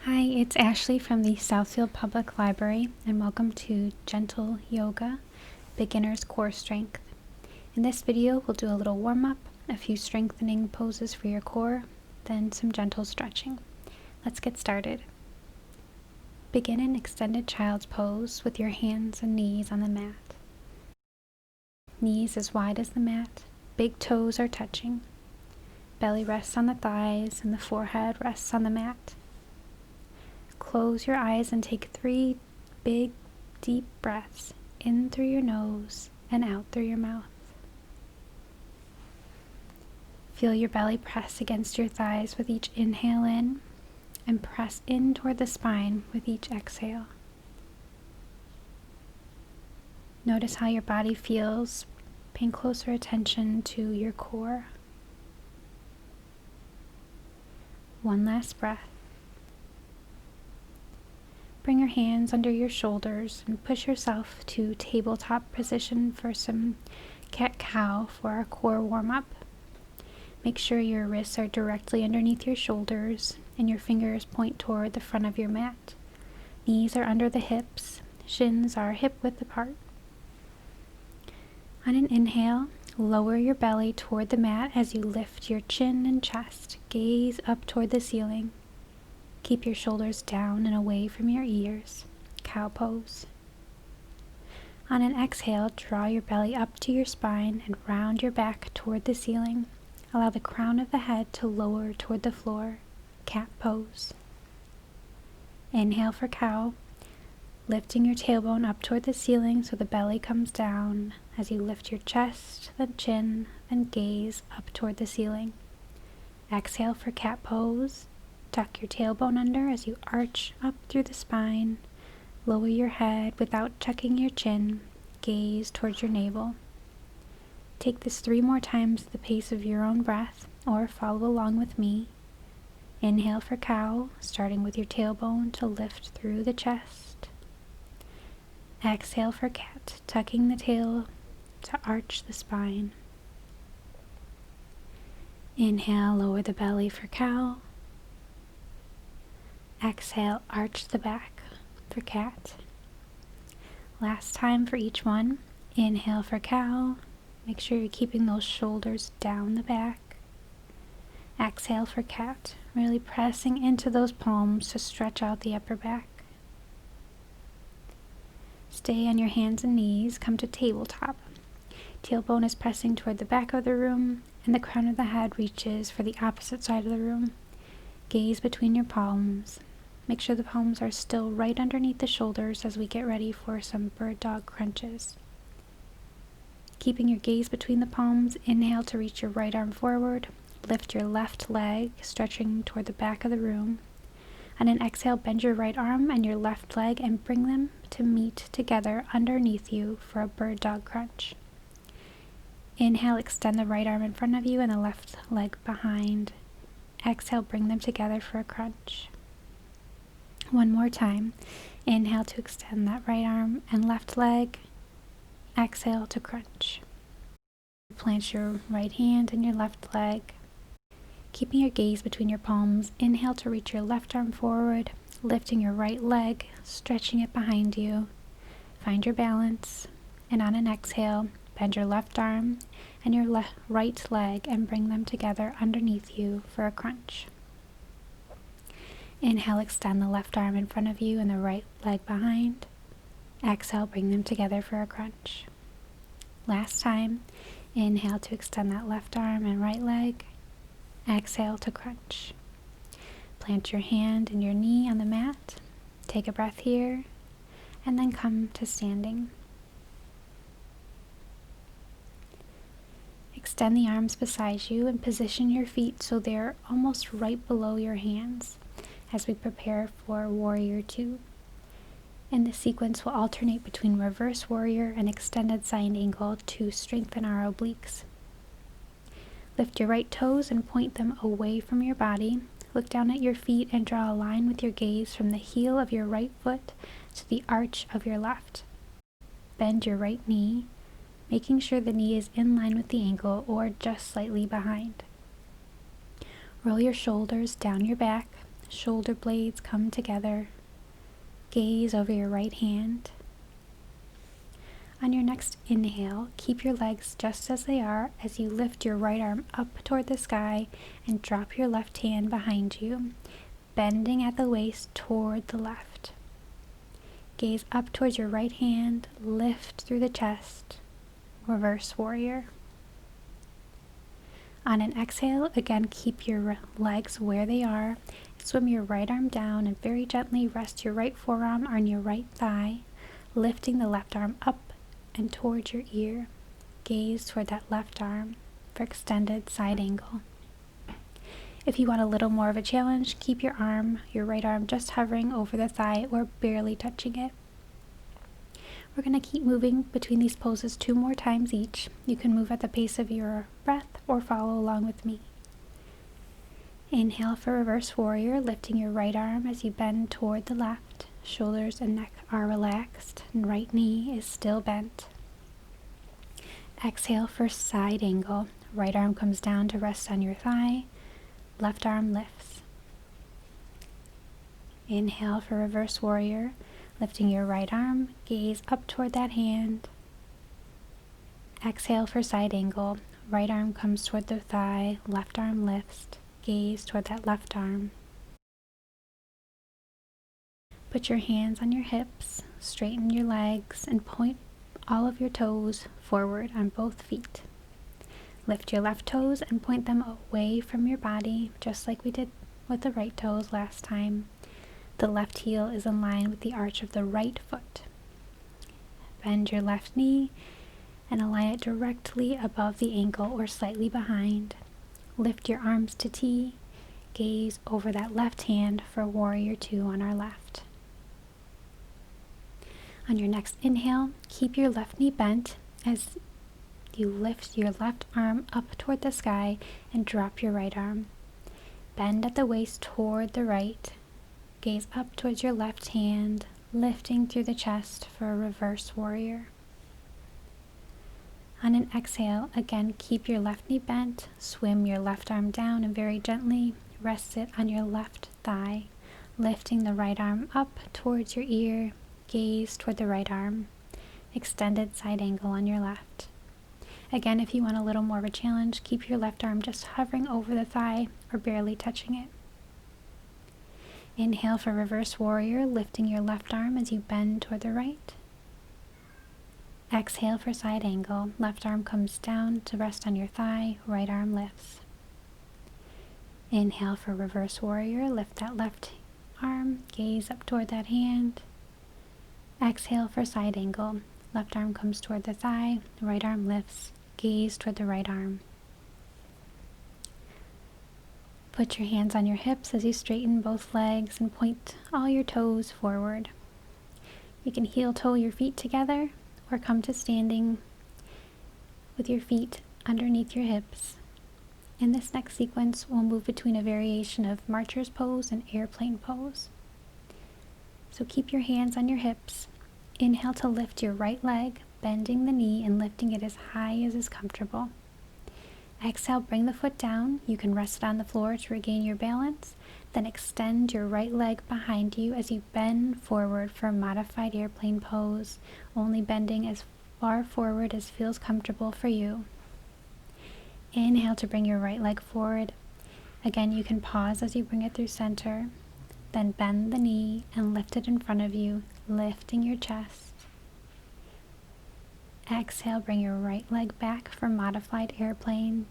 Hi, it's Ashley from the Southfield Public Library, and welcome to Gentle Yoga, Beginner's Core Strength. In this video, we'll do a little warm-up, a few strengthening poses for your core, then some gentle stretching. Let's get started. Begin in extended child's pose with your hands and knees on the mat. Knees as wide as the mat, big toes are touching. Belly rests on the thighs and the forehead rests on the mat. Close your eyes and take 3 big, deep breaths in through your nose and out through your mouth. Feel your belly press against your thighs with each inhale in, and press in toward the spine with each exhale. Notice how your body feels, paying closer attention to your core. One last breath. Bring your hands under your shoulders and push yourself to tabletop position for some cat-cow for our core warm-up. Make sure your wrists are directly underneath your shoulders and your fingers point toward the front of your mat. Knees are under the hips, shins are hip-width apart. On an inhale, lower your belly toward the mat as you lift your chin and chest. Gaze up toward the ceiling. Keep your shoulders down and away from your ears. Cow pose. On an exhale, draw your belly up to your spine and round your back toward the ceiling. Allow the crown of the head to lower toward the floor. Cat pose. Inhale for cow, lifting your tailbone up toward the ceiling so the belly comes down as you lift your chest, then chin, then gaze up toward the ceiling. Exhale for cat pose. Tuck your tailbone under as you arch up through the spine. Lower your head without tucking your chin. Gaze towards your navel. Take this 3 more times at the pace of your own breath, or follow along with me. Inhale for cow, starting with your tailbone to lift through the chest. Exhale for cat, tucking the tail to arch the spine. Inhale, lower the belly for cow. Exhale, arch the back for cat. Last time for each one. Inhale for cow. Make sure you're keeping those shoulders down the back. Exhale for cat. Really pressing into those palms to stretch out the upper back. Stay on your hands and knees. Come to tabletop. Tailbone is pressing toward the back of the room, and the crown of the head reaches for the opposite side of the room. Gaze between your palms. Make sure the palms are still right underneath the shoulders as we get ready for some bird dog crunches. Keeping your gaze between the palms, inhale to reach your right arm forward. Lift your left leg, stretching toward the back of the room. On an exhale, bend your right arm and your left leg and bring them to meet together underneath you for a bird dog crunch. Inhale, extend the right arm in front of you and the left leg behind. Exhale, bring them together for a crunch. One more time. Inhale to extend that right arm and left leg. Exhale to crunch. Plant your right hand and your left leg. Keeping your gaze between your palms, inhale to reach your left arm forward, lifting your right leg, stretching it behind you. Find your balance, and on an exhale, bend your left arm and your right leg and bring them together underneath you for a crunch. Inhale, extend the left arm in front of you and the right leg behind. Exhale, bring them together for a crunch. Last time, inhale to extend that left arm and right leg. Exhale to crunch. Plant your hand and your knee on the mat. Take a breath here, and then come to standing. Extend the arms beside you and position your feet so they're almost right below your hands as we prepare for Warrior 2. In this sequence, we'll alternate between Reverse Warrior and Extended Side Angle to strengthen our obliques. Lift your right toes and point them away from your body. Look down at your feet and draw a line with your gaze from the heel of your right foot to the arch of your left. Bend your right knee, making sure the knee is in line with the ankle or just slightly behind. Roll your shoulders down your back, shoulder blades come together. Gaze over your right hand. On your next inhale, keep your legs just as they are as you lift your right arm up toward the sky and drop your left hand behind you, bending at the waist toward the left. Gaze up towards your right hand, lift through the chest, reverse warrior. On an exhale, again keep your legs where they are. Swim your right arm down and very gently rest your right forearm on your right thigh, lifting the left arm up and towards your ear. Gaze toward that left arm for extended side angle. If you want a little more of a challenge, keep your right arm just hovering over the thigh or barely touching it. We're going to keep moving between these poses 2 more times each. You can move at the pace of your breath or follow along with me. Inhale for reverse warrior, lifting your right arm as you bend toward the left. Shoulders and neck are relaxed and right knee is still bent. Exhale for side angle. Right arm comes down to rest on your thigh. Left arm lifts. Inhale for reverse warrior, lifting your right arm, gaze up toward that hand. Exhale for side angle. Right arm comes toward the thigh, left arm lifts. Gaze toward that left arm. Put your hands on your hips, straighten your legs, and point all of your toes forward on both feet. Lift your left toes and point them away from your body, just like we did with the right toes last time. The left heel is in line with the arch of the right foot. Bend your left knee and align it directly above the ankle or slightly behind. Lift your arms to T. Gaze over that left hand for warrior 2 on our left. On your next inhale, keep your left knee bent as you lift your left arm up toward the sky and drop your right arm. Bend at the waist toward the right. Gaze up towards your left hand, lifting through the chest for a reverse warrior. On an exhale, again keep your left knee bent, swim your left arm down and very gently rest it on your left thigh, lifting the right arm up towards your ear. Gaze toward the right arm. Extended side angle on your left. Again, if you want a little more of a challenge, keep your left arm just hovering over the thigh or barely touching it. Inhale for reverse warrior, lifting your left arm as you bend toward the right. Exhale for side angle. Left arm comes down to rest on your thigh, right arm lifts. Inhale for reverse warrior, lift that left arm, gaze up toward that hand. Exhale for side angle. Left arm comes toward the thigh, right arm lifts, gaze toward the right arm. Put your hands on your hips as you straighten both legs and point all your toes forward. You can heel toe your feet together or come to standing with your feet underneath your hips. In this next sequence, we'll move between a variation of Marcher's pose and airplane pose. So keep your hands on your hips. Inhale to lift your right leg, bending the knee and lifting it as high as is comfortable. Exhale, bring the foot down. You can rest it on the floor to regain your balance. Then extend your right leg behind you as you bend forward for a modified airplane pose, only bending as far forward as feels comfortable for you. Inhale to bring your right leg forward. Again, you can pause as you bring it through center. Then bend the knee and lift it in front of you, lifting your chest. Exhale, bring your right leg back for modified airplane.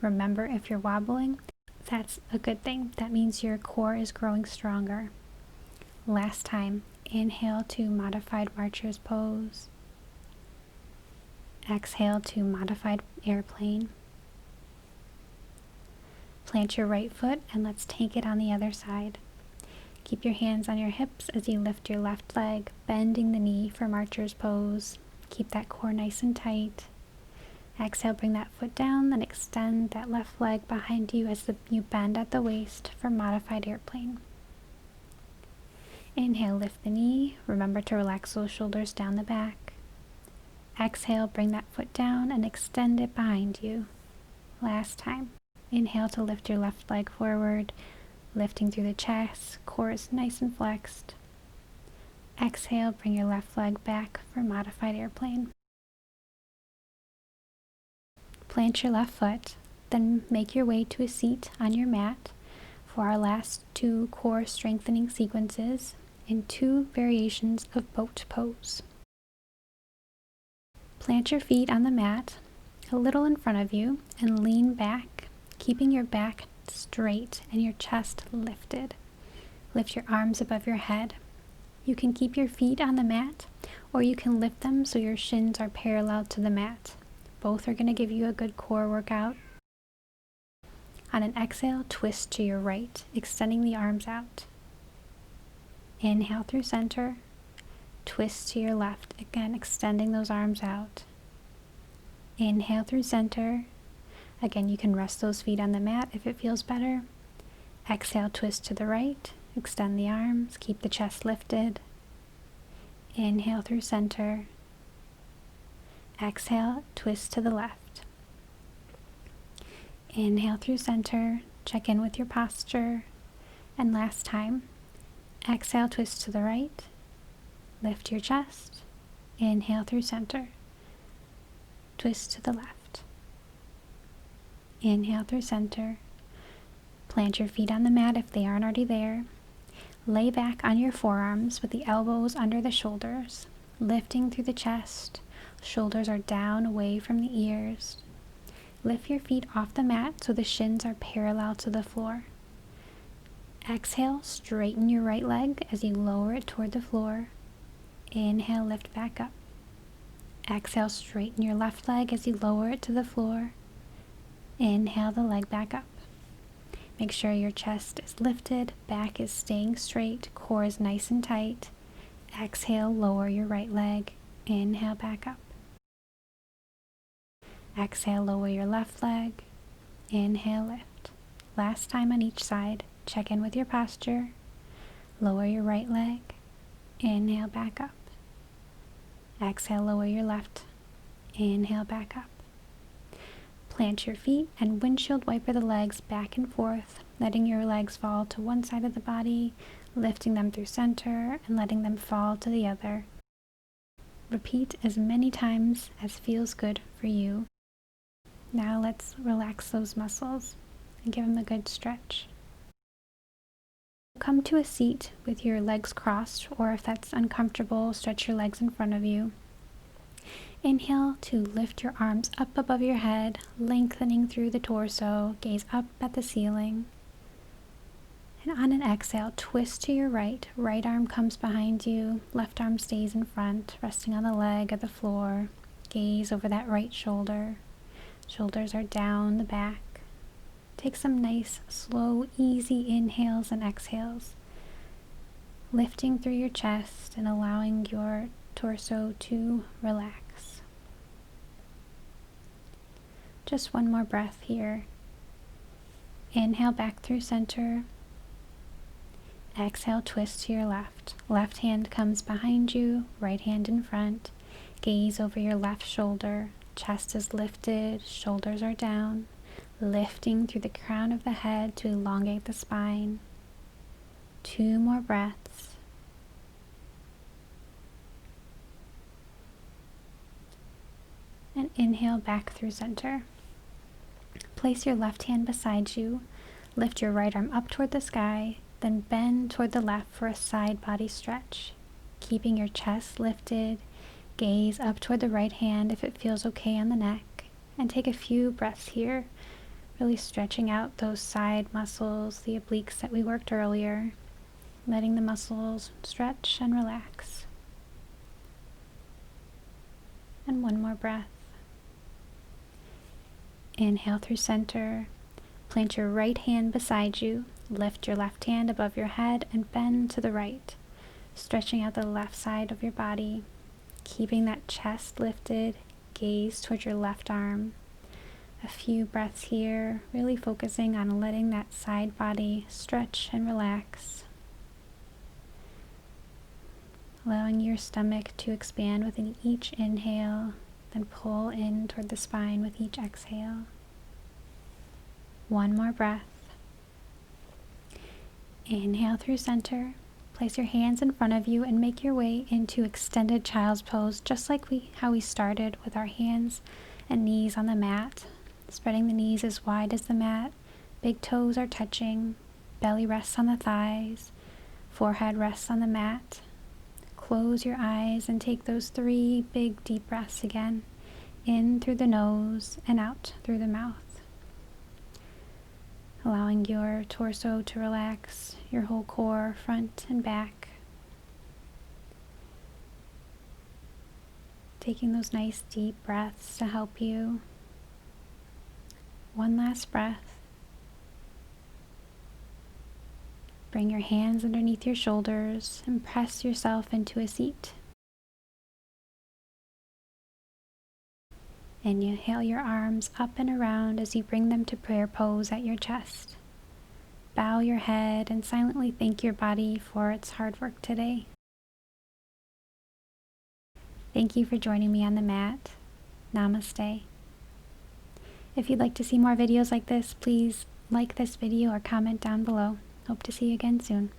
Remember, if you're wobbling, that's a good thing. That means your core is growing stronger. Last time, inhale to modified Marcher's pose. Exhale to modified airplane. Plant your right foot and let's take it on the other side. Keep your hands on your hips as you lift your left leg, bending the knee for Marcher's pose. Keep that core nice and tight. Exhale, bring that foot down, then extend that left leg behind you as you bend at the waist for modified airplane. Inhale, lift the knee. Remember to relax those shoulders down the back. Exhale, bring that foot down and extend it behind you. Last time. Inhale to lift your left leg forward. lifting through the chest, core is nice and flexed. Exhale, bring your left leg back for modified airplane. Plant your left foot, then make your way to a seat on your mat for our last 2 core strengthening sequences in 2 variations of boat pose. Plant your feet on the mat a little in front of you and lean back, keeping your back straight and your chest lifted. Lift your arms above your head. You can keep your feet on the mat, or you can lift them so your shins are parallel to the mat. Both are going to give you a good core workout. On an exhale, twist to your right, extending the arms out. Inhale through center, twist to your left, again extending those arms out. Inhale through center. Again, you can rest those feet on the mat if it feels better. Exhale, twist to the right, extend the arms, keep the chest lifted. Inhale through center. Exhale, twist to the left. Inhale through center, check in with your posture. And last time, exhale, twist to the right, lift your chest, inhale through center, twist to the left. Inhale through center, plant your feet on the mat if they aren't already there. Lay back on your forearms with the elbows under the shoulders, lifting through the chest. Shoulders are down away from the ears. Lift your feet off the mat so the shins are parallel to the floor. Exhale, straighten your right leg as you lower it toward the floor. Inhale, lift back up. Exhale, straighten your left leg as you lower it to the floor. Inhale the leg back up. Make sure your chest is lifted, back is staying straight, core is nice and tight. Exhale, lower your right leg. Inhale, back up. Exhale, lower your left leg. Inhale, lift. Last time on each side. Check in with your posture. Lower your right leg. Inhale, back up. Exhale, lower your left. Inhale, back up. Plant your feet and windshield wiper the legs back and forth, letting your legs fall to one side of the body, lifting them through center and letting them fall to the other. Repeat as many times as feels good for you. Now let's relax those muscles and give them a good stretch. Come to a seat with your legs crossed, or if that's uncomfortable, stretch your legs in front of you. Inhale to lift your arms up above your head, lengthening through the torso, gaze up at the ceiling. And on an exhale, twist to your right. Right arm comes behind you, left arm stays in front, resting on the leg or the floor. Gaze over that right shoulder. Shoulders are down the back. Take some nice, slow, easy inhales and exhales, lifting through your chest and allowing your torso to relax. Just one more breath here. Inhale back through center. Exhale, twist to your left. Left hand comes behind you, right hand in front. Gaze over your left shoulder. Chest is lifted, shoulders are down. Lifting through the crown of the head to elongate the spine. 2 more breaths. And inhale back through center. Place your left hand beside you. Lift your right arm up toward the sky, then bend toward the left for a side body stretch. Keeping your chest lifted, gaze up toward the right hand if it feels okay on the neck, and take a few breaths here. Really stretching out those side muscles, the obliques that we worked earlier, letting the muscles stretch and relax. And one more breath. Inhale through center. Plant your right hand beside you. Lift your left hand above your head and bend to the right, stretching out the left side of your body, keeping that chest lifted, gaze towards your left arm. A few breaths here, really focusing on letting that side body stretch and relax. Allowing your stomach to expand with each inhale, then pull in toward the spine with each exhale. One more breath. Inhale through center. Place your hands in front of you and make your way into extended child's pose, just like how we started, with our hands and knees on the mat. Spreading the knees as wide as the mat. Big toes are touching. Belly rests on the thighs. Forehead rests on the mat. Close your eyes and take those 3 big deep breaths again. In through the nose and out through the mouth. Allowing your torso to relax, your whole core, front and back. Taking those nice deep breaths to help you. One last breath. Bring your hands underneath your shoulders and press yourself into a seat. Inhale your arms up and around as you bring them to prayer pose at your chest. Bow your head and silently thank your body for its hard work today. Thank you for joining me on the mat. Namaste. If you'd like to see more videos like this, please like this video or comment down below. Hope to see you again soon.